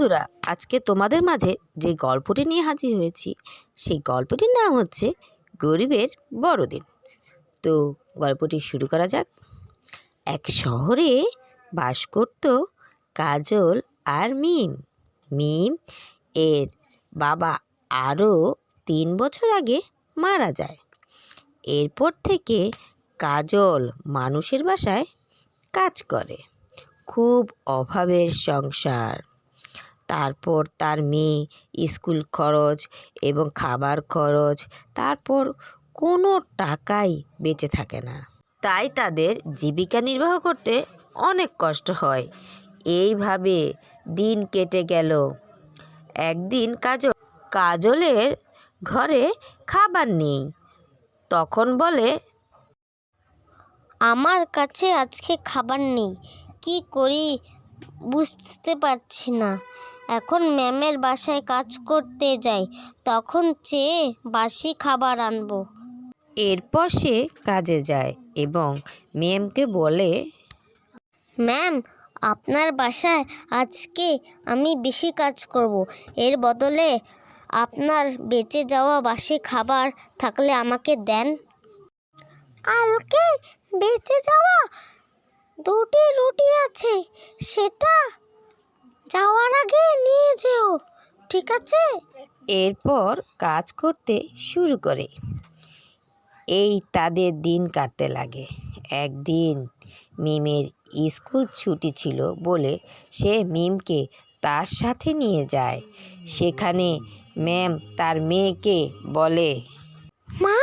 বন্ধুরা, আজকে তোমাদের মাঝে যে গল্পটি নিয়ে হাজির হয়েছি সেই গল্পটির নাম হচ্ছে গরিবের বড়দিন। তো গল্পটি শুরু করা যাক। এক শহরে বাস করত কাজল আর মিম। মিম এর বাবা আরও 3 বছর আগে মারা যায়। এরপর থেকে কাজল মানুষের বাসায় কাজ করে। খুব অভাবের সংসার। তারপর তার মেয়ে স্কুল খরচ এবং খাবার খরচ, তারপর কোনো টাকাই বেঁচে থাকে না। তাই তাদের জীবিকা নির্বাহ করতে অনেক কষ্ট হয়। এইভাবে দিন কেটে গেল। একদিন কাজলের ঘরে খাবার নেই। তখন বলে, আমার কাছে আজকে খাবার নেই, কি করি বুঝতে পারছি না। এখন ম্যামের বাসায় কাজ করতে যাই, তখন চেয়ে বাসি খাবার আনবো। এরপর সে কাজে যায় এবং ম্যামকে বলে, ম্যাম, আপনার বাসায় আজকে আমি বেশি কাজ করব, এর বদলে আপনার বেঁচে যাওয়া বাসি খাবার থাকলে আমাকে দেন। কালকে বেঁচে যাওয়া 2টি রুটি আছে, সেটা যাওয়ার আগে নিয়ে যেও, ঠিক আছে? এরপর কাজ করতে শুরু করে। এই তাদের দিন কাটতে লাগে। একদিন মিমের স্কুল ছুটি ছিল বলে সে মিমকে তার সাথে নিয়ে যায়। সেখানে ম্যাম তার মেয়েকে বলে, মা,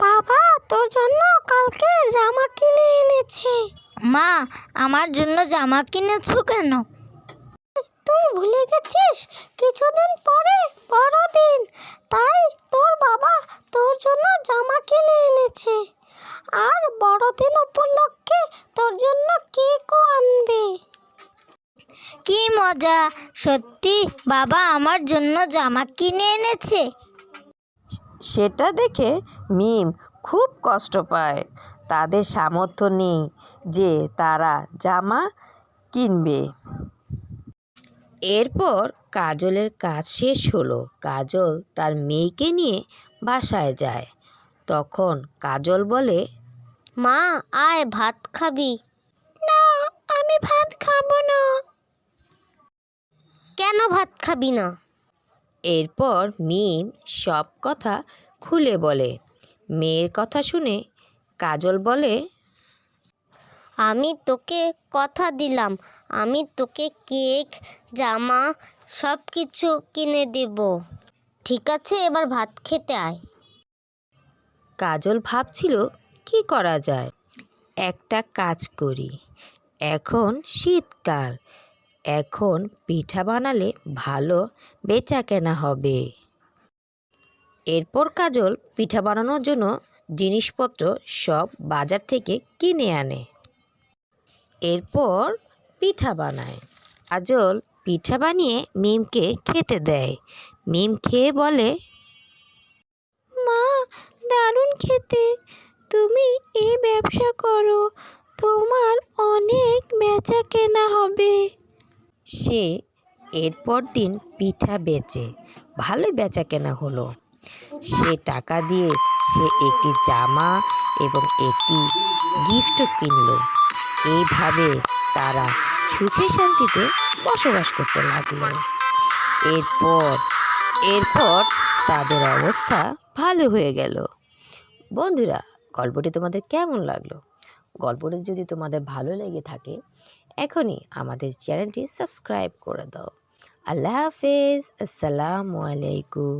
বাবা তোর জন্য কালকে জামা কিনে এনেছে। মা, আমার জন্য জামা কিনেছো কেন? তুই ভুলে গেছিস, কিছুদিন পরে বড়দিন, তাই তোর বাবা তোর জন্য জামা কিনে এনেছে। আর বড়দিন উপলক্ষে তোর জন্য কেকও আনবে। কি মজা! সত্যি বাবা আমার জন্য জামা কিনে এনেছে? সেটা দেখে মিম খুব কষ্ট পায়। তাদের সামর্থ্য নেই যে তারা জামা কিনবে। এরপর কাজলের কাজ শেষ হলো। কাজল তার মেয়েকে নিয়ে বাসায় যায়। তখন কাজল বলে, মা, আয় ভাত খাবি? না, আমি ভাত খাবো না। কেন ভাত খাবি না? এরপর মিম সব কথা খুলে বলে। মেয়ের কথা শুনে কাজল বলে, আমি তোকে কথা দিলাম, আমি তোকে কেক, জামা সব কিছু কিনে দেব, ঠিক আছে? এবার ভাত খেতে আয়। কাজল ভাবছিল কি করা যায়। একটা কাজ করি, এখন শীতকাল, এখন পিঠা বানালে ভালো বেচাকেনা হবে। এরপর কাজল পিঠা বানানোর জন্য জিনিসপত্র সব বাজার থেকে কিনে আনে। এরপর পিঠা বানায়। কাজল পিঠা বানিয়ে মিমকে খেতে দেয়। মিম খেয়ে বলে, মা, দারুণ খেতে। তুমি এই ব্যবসা করো, তোমার অনেক বেচা কেনা হবে। সে এরপর দিন পিঠা বেচে ভালোই বেচা কেনা হলো। সে টাকা দিয়ে সে একটি জামা এবং একটি গিফটও কিনল। এইভাবে তারা সুখে শান্তিতে বসবাস করতে লাগলো। এরপর তাদের অবস্থা ভালো হয়ে গেল। বন্ধুরা, গল্পটি তোমাদের কেমন লাগলো? গল্পটি যদি তোমাদের ভালো লেগে থাকে, এখনই আমাদের চ্যানেলটি সাবস্ক্রাইব করে দাও। আল্লাহ হাফেজ। আসসালামু আলাইকুম।